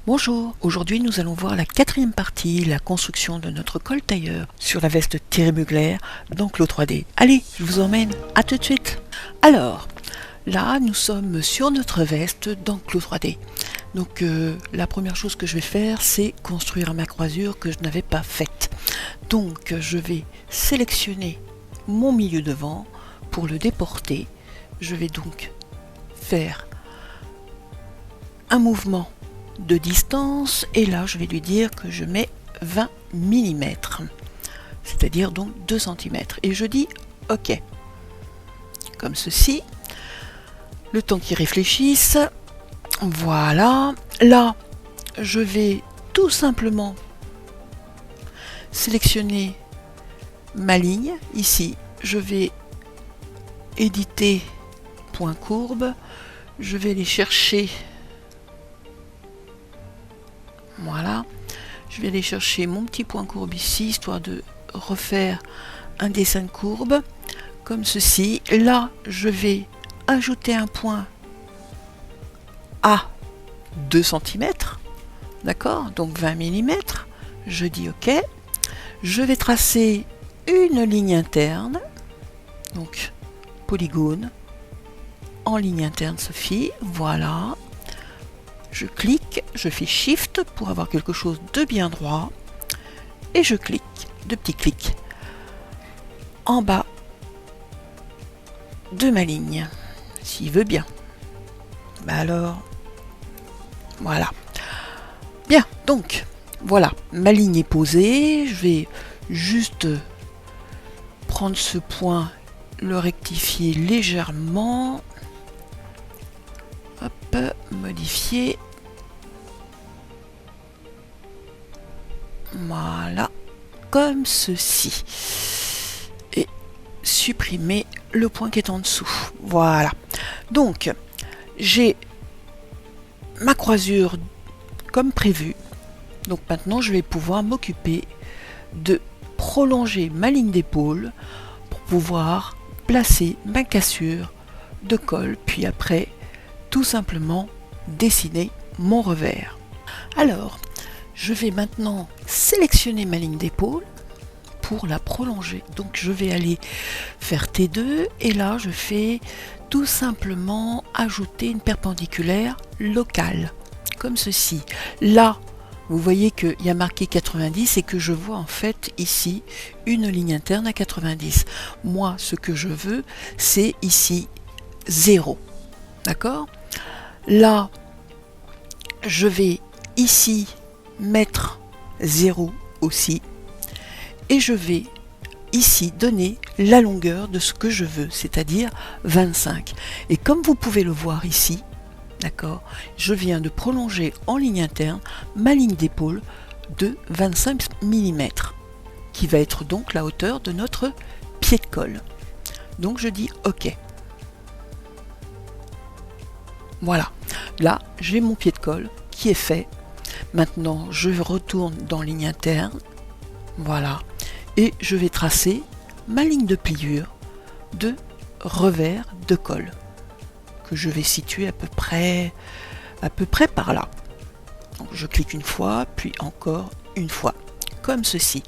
Bonjour, aujourd'hui nous allons voir la quatrième partie, la construction de notre col tailleur sur la veste Thierry Mugler dans Clos 3D. Allez, je vous emmène, à tout de suite. Alors, là nous sommes sur notre veste dans Clos 3D. Donc la première chose que je vais faire, c'est construire ma croisure que je n'avais pas faite. Donc je vais sélectionner mon milieu devant pour le déporter. Je vais donc faire un mouvement de distance et là je vais lui dire que je mets 20 mm, c'est-à-dire donc 2 cm, et je dis OK, comme ceci, le temps qu'il réfléchisse. Voilà, là je vais tout simplement sélectionner ma ligne. Ici je vais éditer point courbe, je vais aller chercher, voilà, je vais aller chercher mon petit point courbe ici, histoire de refaire un dessin de courbe, comme ceci. Là, je vais ajouter un point à 2 cm, d'accord, donc 20 mm, je dis OK. Je vais tracer une ligne interne, donc polygone, en ligne interne Sophie, voilà. Je clique, je fais Shift pour avoir quelque chose de bien droit et je clique, deux petits clics en bas de ma ligne, s'il veut bien. Bah alors, voilà. Bien, donc, voilà, ma ligne est posée. Je vais juste prendre ce point, le rectifier légèrement. Hop, modifier. Voilà, comme ceci. Et supprimer le point qui est en dessous. Voilà. Donc, j'ai ma croisure comme prévu. Donc maintenant, je vais pouvoir m'occuper de prolonger ma ligne d'épaule pour pouvoir placer ma cassure de col, puis après, tout simplement dessiner mon revers. Alors, je vais maintenant sélectionner ma ligne d'épaule pour la prolonger. Donc je vais aller faire T2 et là je fais tout simplement ajouter une perpendiculaire locale, comme ceci. Là, vous voyez qu'il y a marqué 90 et que je vois en fait ici une ligne interne à 90. Moi, ce que je veux, c'est ici 0. D'accord ? Là, je vais ici mettre 0 aussi et je vais ici donner la longueur de ce que je veux, c'est-à-dire 25. Et comme vous pouvez le voir ici, d'accord, je viens de prolonger en ligne interne ma ligne d'épaule de 25 mm qui va être donc la hauteur de notre pied de colle. Donc je dis OK. Voilà, là j'ai mon pied de colle qui est fait. Maintenant je retourne dans ligne interne, voilà, et je vais tracer ma ligne de pliure de revers de col que je vais situer à peu près par là. Donc je clique une fois, puis encore une fois, comme ceci.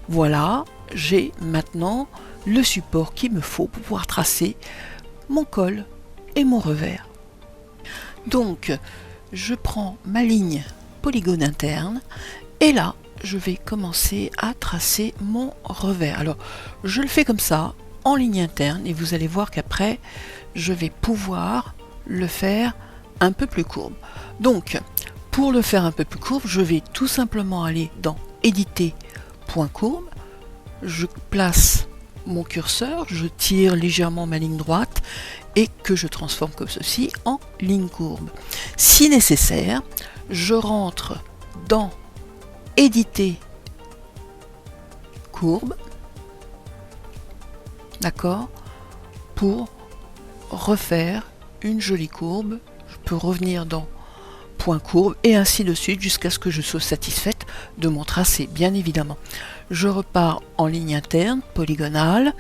Voilà, j'ai maintenant le support qu'il me faut pour pouvoir tracer mon col et mon revers. Donc, je prends ma ligne polygone interne et là, je vais commencer à tracer mon revers. Alors, je le fais comme ça, en ligne interne, et vous allez voir qu'après, je vais pouvoir le faire un peu plus courbe. Donc, pour le faire un peu plus courbe, je vais tout simplement aller dans Éditer, point courbe, je place mon curseur, je tire légèrement ma ligne droite et que je transforme comme ceci en ligne courbe. Si nécessaire, je rentre dans Éditer courbe, d'accord, pour refaire une jolie courbe. Je peux revenir dans point courbe et ainsi de suite jusqu'à ce que je sois satisfaite de mon tracé, bien évidemment. Je repars en ligne interne polygonale,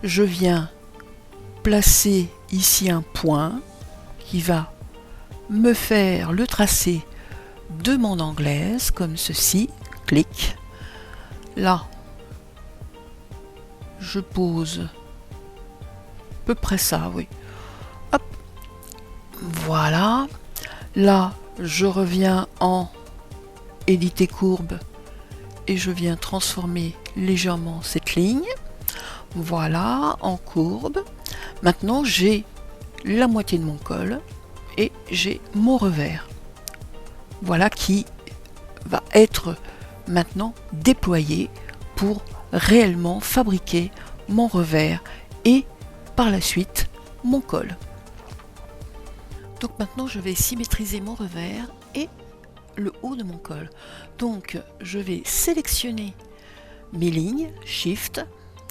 je viens placer ici un point qui va me faire le tracé de mon anglaise, comme ceci, clic. Là, je pose à peu près ça, oui. Hop, voilà. Là, je reviens en éditer courbe et je viens transformer légèrement cette ligne. Voilà, en courbe. Maintenant, j'ai la moitié de mon col et j'ai mon revers. Voilà qui va être maintenant déployé pour réellement fabriquer mon revers et par la suite mon col. Donc maintenant je vais symétriser mon revers et le haut de mon col. Donc je vais sélectionner mes lignes, Shift,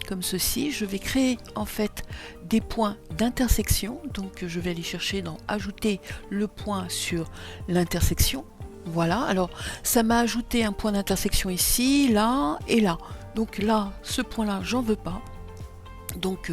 comme ceci. Je vais créer en fait des points d'intersection. Donc je vais aller chercher dans ajouter le point sur l'intersection. Voilà, alors ça m'a ajouté un point d'intersection ici, là et là. Donc là, ce point-là, j'en veux pas. Donc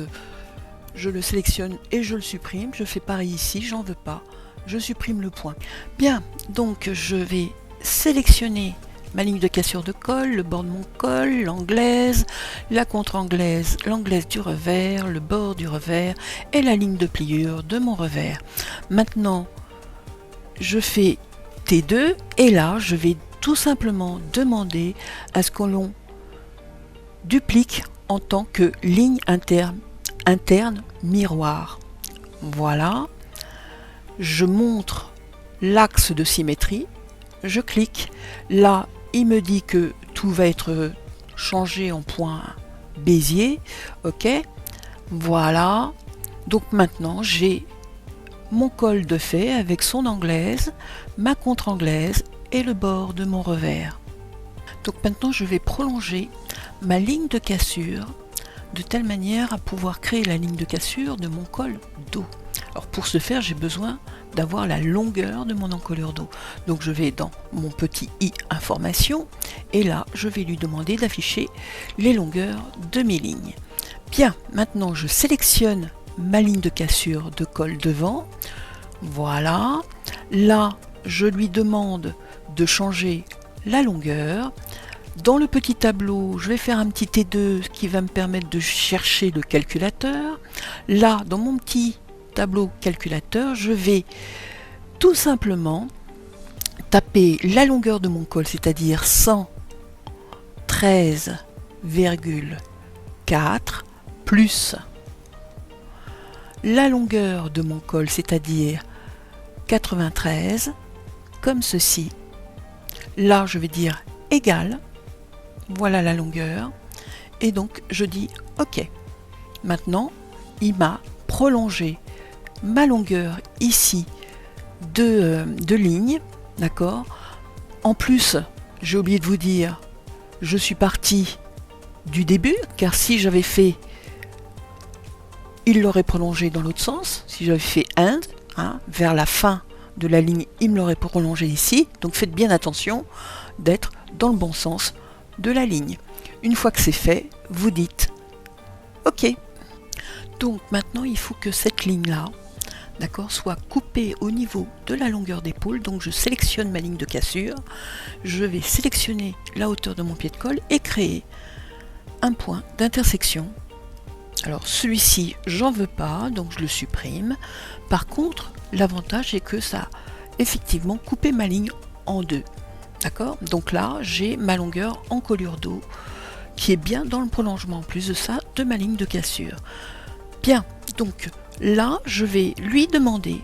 je le sélectionne et je le supprime. Je fais pareil ici, j'en veux pas. Je supprime le point. Bien, donc je vais sélectionner ma ligne de cassure de col, le bord de mon col, l'anglaise, la contre-anglaise, l'anglaise du revers, le bord du revers et la ligne de pliure de mon revers. Maintenant, je fais T2 et là, je vais tout simplement demander à ce que l'on duplique en tant que ligne interne miroir. Voilà. Je montre l'axe de symétrie. Je clique. Là, il me dit que tout va être changé en point Bézier. OK. Voilà. Donc maintenant, j'ai mon col de fait avec son anglaise, ma contre-anglaise et le bord de mon revers. Donc maintenant, je vais prolonger ma ligne de cassure de telle manière à pouvoir créer la ligne de cassure de mon col dos. Alors pour ce faire, j'ai besoin d'avoir la longueur de mon encolure dos. Donc je vais dans mon petit i information et là, je vais lui demander d'afficher les longueurs de mes lignes. Bien, maintenant je sélectionne ma ligne de cassure de col devant. Voilà. Là, je lui demande de changer la longueur. Dans le petit tableau, je vais faire un petit T2 qui va me permettre de chercher le calculateur. Là, dans mon petit tableau calculateur, je vais tout simplement taper la longueur de mon col, c'est-à-dire 113,4 plus la longueur de mon col, c'est-à-dire 93, comme ceci. Là, je vais dire égal. Voilà la longueur. Et donc, je dis OK. Maintenant, il m'a prolongé ma longueur ici de ligne. D'accord. En plus, j'ai oublié de vous dire, je suis parti du début, car si j'avais fait, il l'aurait prolongé dans l'autre sens. Si j'avais fait end, vers la fin de la ligne, il me l'aurait prolongé ici. Donc faites bien attention d'être dans le bon sens de la ligne. Une fois que c'est fait, vous dites OK. Donc maintenant, il faut que cette ligne-là, d'accord, soit coupée au niveau de la longueur d'épaule. Donc je sélectionne ma ligne de cassure, je vais sélectionner la hauteur de mon pied de colle et créer un point d'intersection. Alors celui-ci, j'en veux pas, donc je le supprime. Par contre, l'avantage est que ça a effectivement coupé ma ligne en deux. D'accord? Donc là, j'ai ma longueur encolure dos qui est bien dans le prolongement, en plus de ça, de ma ligne de cassure. Bien, donc là, je vais lui demander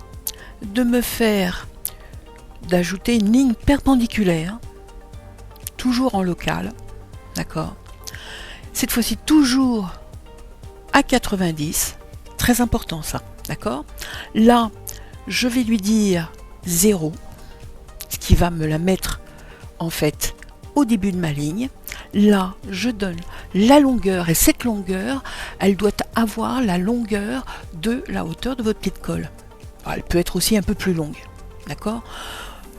de me faire, d'ajouter une ligne perpendiculaire, toujours en local, d'accord? Cette fois-ci, toujours à 90, très important ça, d'accord? Là, je vais lui dire 0, ce qui va me la mettre en fait au début de ma ligne. Là, je donne la longueur et cette longueur, elle doit avoir la longueur de la hauteur de votre pied de colle. Elle peut être aussi un peu plus longue, d'accord?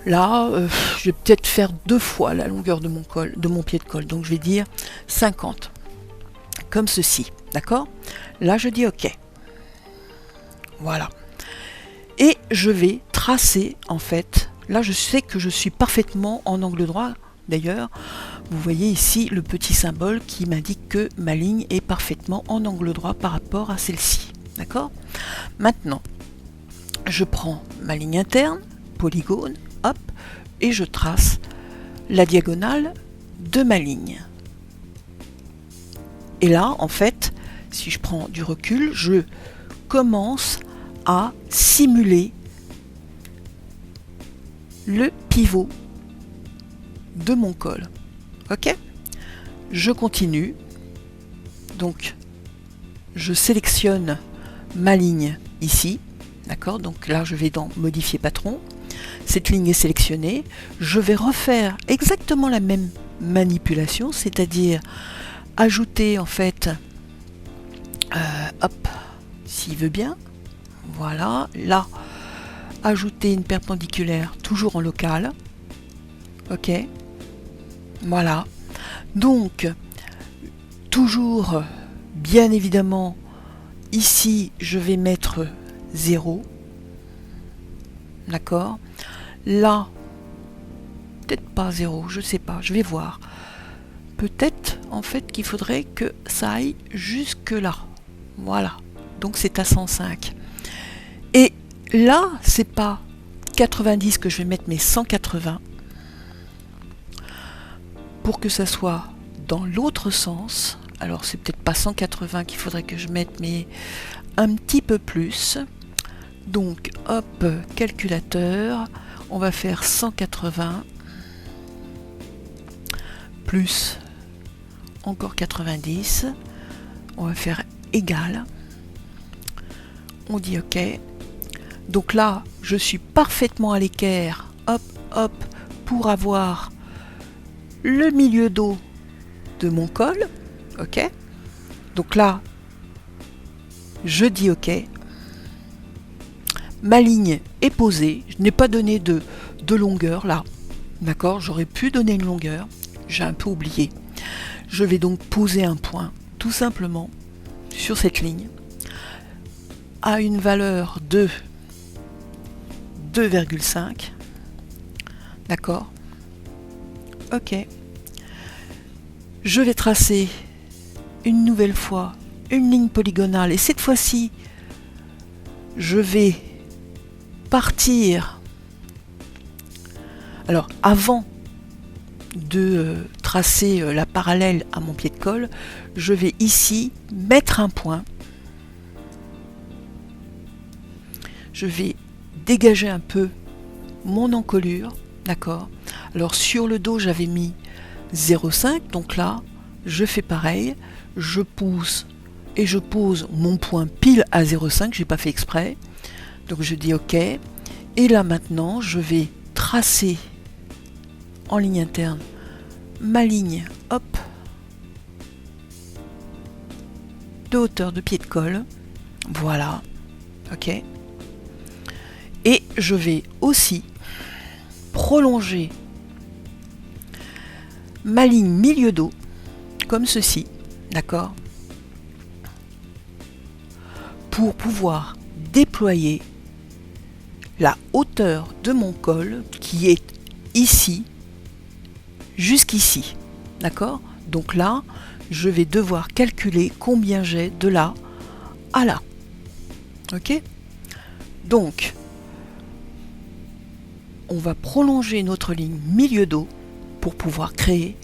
Là, je vais peut-être faire 2 fois la longueur de mon col, de mon pied de colle. Donc je vais dire 50, comme ceci, d'accord? Là, je dis OK. Voilà. Et je vais tracer en fait Là, je sais que je suis parfaitement en angle droit. D'ailleurs, vous voyez ici le petit symbole qui m'indique que ma ligne est parfaitement en angle droit par rapport à celle-ci. D'accord? Maintenant, je prends ma ligne interne, polygone, hop, et je trace la diagonale de ma ligne. Et là, en fait, si je prends du recul, je commence à simuler le pivot de mon col. Ok? Je continue. Donc, je sélectionne ma ligne ici. D'accord? Donc là, je vais dans Modifier patron. Cette ligne est sélectionnée. Je vais refaire exactement la même manipulation, c'est-à-dire ajouter en fait, hop, s'il veut bien. Voilà. Là, ajouter une perpendiculaire, toujours en local. Ok. Voilà. Donc, toujours, bien évidemment, ici, je vais mettre 0. D'accord. Là, peut-être pas 0, je sais pas, je vais voir. Peut-être, en fait, qu'il faudrait que ça aille jusque là. Voilà. Donc, c'est à 105. Et là, c'est pas 90 que je vais mettre, mais 180. Pour que ça soit dans l'autre sens. Alors, c'est peut-être pas 180 qu'il faudrait que je mette, mais un petit peu plus. Donc, hop, calculateur, on va faire 180 plus encore 90. On va faire égal. On dit OK. Donc là, je suis parfaitement à l'équerre, hop, hop, pour avoir le milieu dos de mon col. OK. Donc là, je dis OK. Ma ligne est posée. Je n'ai pas donné de longueur là. D'accord, j'aurais pu donner une longueur. J'ai un peu oublié. Je vais donc poser un point, tout simplement, sur cette ligne, à une valeur de 2,5. D'accord. OK. Je vais tracer une nouvelle fois une ligne polygonale. Et cette fois-ci, je vais partir. Alors, avant de tracer la parallèle à mon pied de colle, je vais ici mettre un point. Je vais dégager un peu mon encolure, d'accord. Alors sur le dos, j'avais mis 0,5, donc là, je fais pareil, je pousse et je pose mon point pile à 0,5, j'ai pas fait exprès. Donc je dis OK. Et là maintenant, je vais tracer en ligne interne ma ligne, hop, de hauteur de pied de colle. Voilà. OK. Et je vais aussi prolonger ma ligne milieu dos, comme ceci, d'accord, pour pouvoir déployer la hauteur de mon col qui est ici jusqu'ici, d'accord. Donc là, je vais devoir calculer combien j'ai de là à là. Ok. Donc, on va prolonger notre ligne milieu dos pour pouvoir créer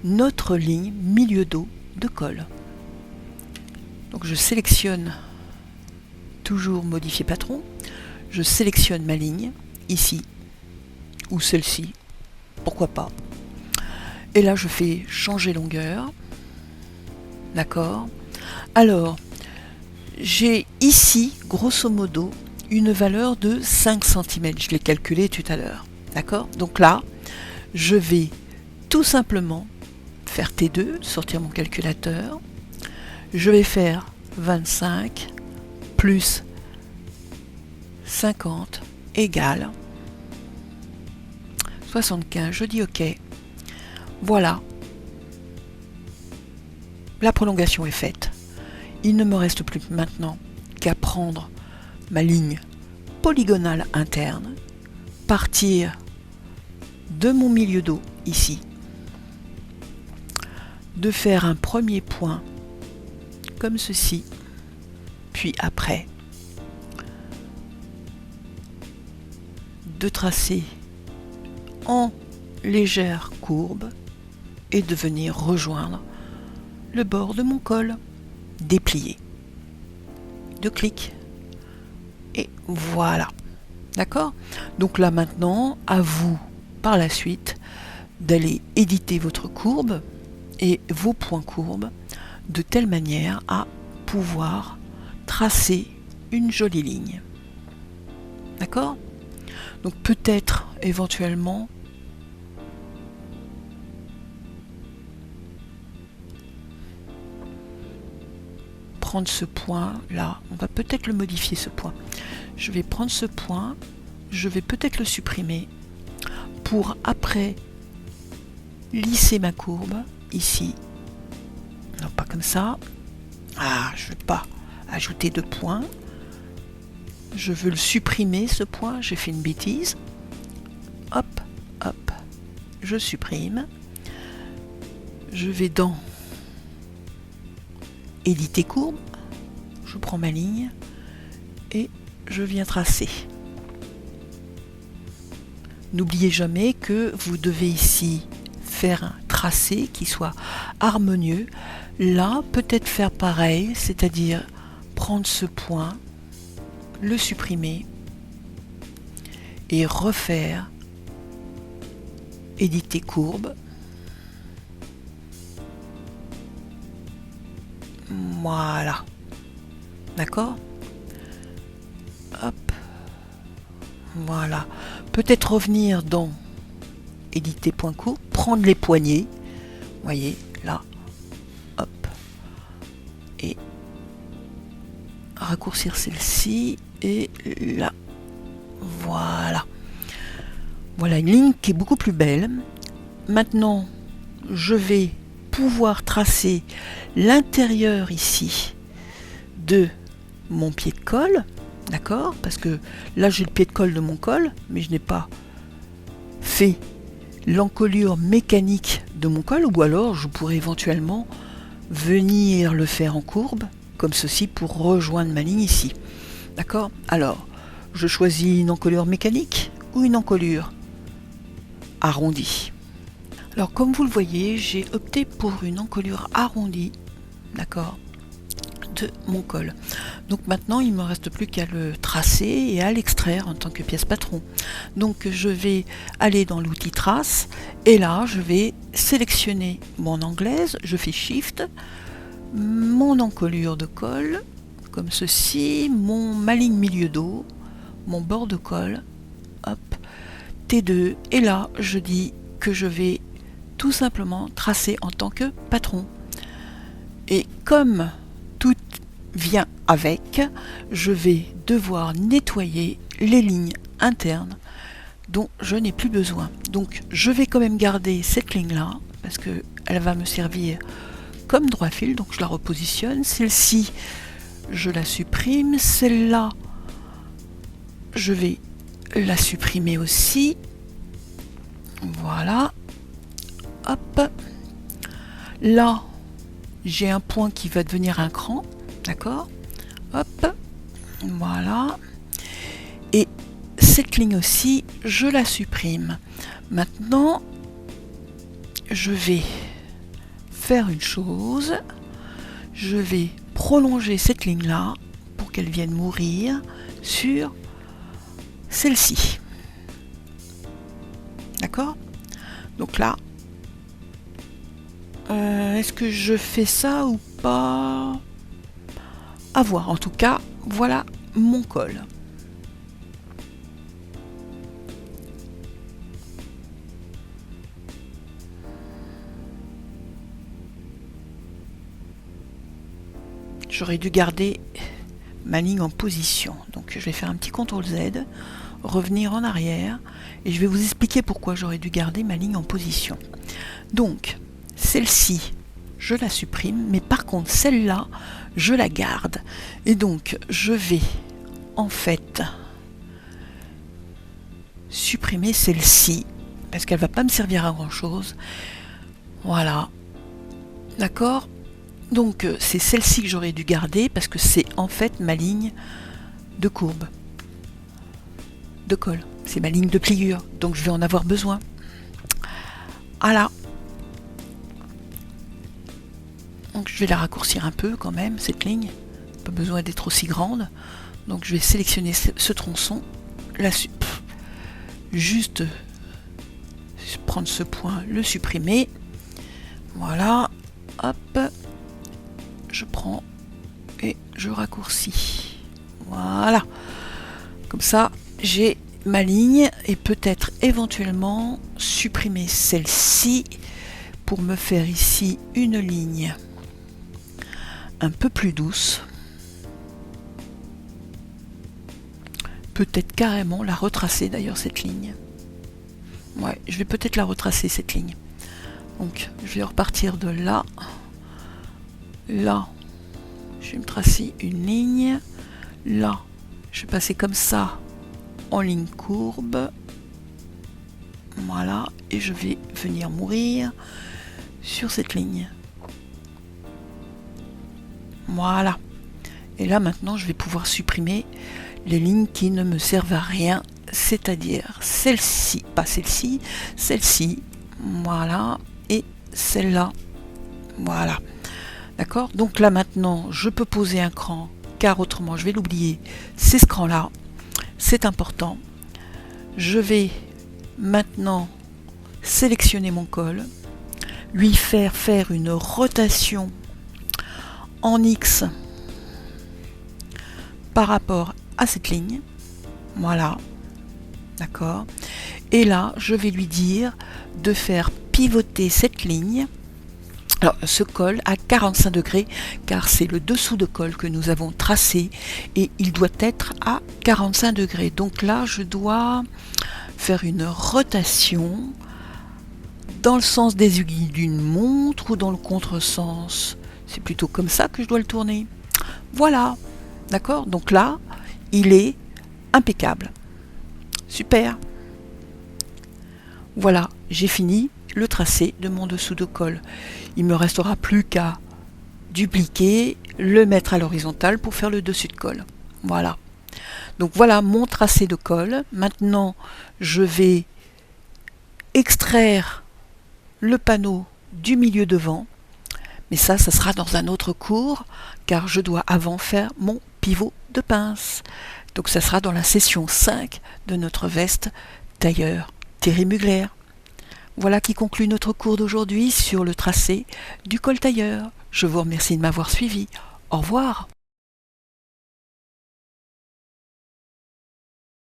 notre ligne milieu dos de col. Donc je sélectionne toujours modifier patron, je sélectionne ma ligne ici ou celle-ci, pourquoi pas. Et là je fais changer longueur, d'accord. Alors j'ai ici grosso modo une valeur de 5 cm, je l'ai calculé tout à l'heure, d'accord. Donc là je vais tout simplement faire T2, sortir mon calculateur, je vais faire 25 plus 50 égale 75, je dis OK. Voilà, la prolongation est faite. Il ne me reste plus maintenant qu'à prendre ma ligne polygonale interne, partir de mon milieu dos ici, de faire un premier point comme ceci, puis après de tracer en légère courbe et de venir rejoindre le bord de mon col, déplier, de clic, et voilà. D'accord? Donc là maintenant, à vous par la suite d'aller éditer votre courbe et vos points courbes de telle manière à pouvoir tracer une jolie ligne. D'accord? Donc peut-être éventuellement prendre ce point là, on va peut-être le modifier ce point. Je vais prendre ce point, je vais peut-être le supprimer pour après lisser ma courbe ici. Non, pas comme ça. Ah, je ne veux pas ajouter de points. Je veux le supprimer ce point, j'ai fait une bêtise. Hop, hop, je supprime. Je vais dans éditer courbe, je prends ma ligne et je viens tracer. N'oubliez jamais que vous devez ici faire un tracé qui soit harmonieux. Là, peut-être faire pareil, c'est-à-dire prendre ce point, le supprimer et refaire éditer courbe. Voilà. D'accord? Hop. Voilà. Peut-être revenir dans éditer point court, prendre les poignées. Vous voyez, là. Hop. Et raccourcir celle-ci. Et là. Voilà. Voilà une ligne qui est beaucoup plus belle. Maintenant, je vais pouvoir tracer l'intérieur ici de mon pied de colle, d'accord, parce que là j'ai le pied de colle de mon col, mais je n'ai pas fait l'encolure mécanique de mon col, ou alors je pourrais éventuellement venir le faire en courbe, comme ceci, pour rejoindre ma ligne ici, d'accord. Alors, je choisis une encolure mécanique ou une encolure arrondie. Alors comme vous le voyez, j'ai opté pour une encolure arrondie, d'accord, de mon col. Donc maintenant il ne me reste plus qu'à le tracer et à l'extraire en tant que pièce patron. Donc je vais aller dans l'outil trace et là je vais sélectionner mon anglaise, je fais Shift, mon encolure de col, comme ceci, ma ligne milieu dos, mon bord de col, hop, T2, et là je dis que je vais tout simplement tracer en tant que patron. Et comme tout vient avec, je vais devoir nettoyer les lignes internes dont je n'ai plus besoin. Donc je vais quand même garder cette ligne là parce que elle va me servir comme droit fil, donc je la repositionne. Celle-ci je la supprime, celle-là je vais la supprimer aussi. Voilà. Hop, là j'ai un point qui va devenir un cran, d'accord, hop, voilà, et cette ligne aussi je la supprime. Maintenant je vais faire une chose, je vais prolonger cette ligne là pour qu'elle vienne mourir sur celle-ci, d'accord. Donc là, est-ce que je fais ça ou pas? À voir. En tout cas, voilà mon col. J'aurais dû garder ma ligne en position. Donc je vais faire un petit CTRL Z, revenir en arrière, et je vais vous expliquer pourquoi j'aurais dû garder ma ligne en position. Donc, celle-ci, je la supprime, mais par contre, celle-là, je la garde. Et donc, je vais, en fait, supprimer celle-ci, parce qu'elle va pas me servir à grand chose. Voilà, d'accord. Donc c'est celle-ci que j'aurais dû garder parce que c'est en fait ma ligne de courbe, de colle. C'est ma ligne de pliure, donc je vais en avoir besoin. Voilà. Donc je vais la raccourcir un peu quand même, cette ligne. Pas besoin d'être aussi grande. Donc je vais sélectionner ce tronçon, juste prendre ce point, le supprimer. Voilà, hop, je prends et je raccourcis. Voilà, comme ça j'ai ma ligne et peut-être éventuellement supprimer celle-ci pour me faire ici une ligne un peu plus douce. Peut-être carrément la retracer d'ailleurs cette ligne. Ouais, je vais peut-être la retracer cette ligne. Donc je vais repartir de là. Là, je vais me tracer une ligne. Là, je vais passer comme ça en ligne courbe. Voilà, et je vais venir mourir sur cette ligne. Voilà. Et là maintenant, je vais pouvoir supprimer les lignes qui ne me servent à rien, c'est-à-dire celle-ci, pas celle-ci, celle-ci, voilà, et celle-là, voilà. D'accord? Donc là maintenant, je peux poser un cran, car autrement je vais l'oublier. C'est ce cran-là, c'est important. Je vais maintenant sélectionner mon col, lui faire une rotation en X par rapport à cette ligne. Voilà. D'accord? Et là, je vais lui dire de faire pivoter cette ligne. Alors, ce col à 45 degrés, car c'est le dessous de col que nous avons tracé et il doit être à 45 degrés. Donc là, je dois faire une rotation dans le sens des aiguilles d'une montre ou dans le contresens. C'est plutôt comme ça que je dois le tourner. Voilà. D'accord? Donc là, il est impeccable. Super. Voilà, j'ai fini le tracé de mon dessous de col. Il me restera plus qu'à dupliquer, le mettre à l'horizontale pour faire le dessus de col. Voilà. Donc voilà mon tracé de col. Maintenant, je vais extraire le panneau du milieu devant. Mais ça sera dans un autre cours, car je dois avant faire mon pivot de pince. Donc ça sera dans la session 5 de notre veste tailleur Thierry Mugler. Voilà qui conclut notre cours d'aujourd'hui sur le tracé du col tailleur. Je vous remercie de m'avoir suivi. Au revoir.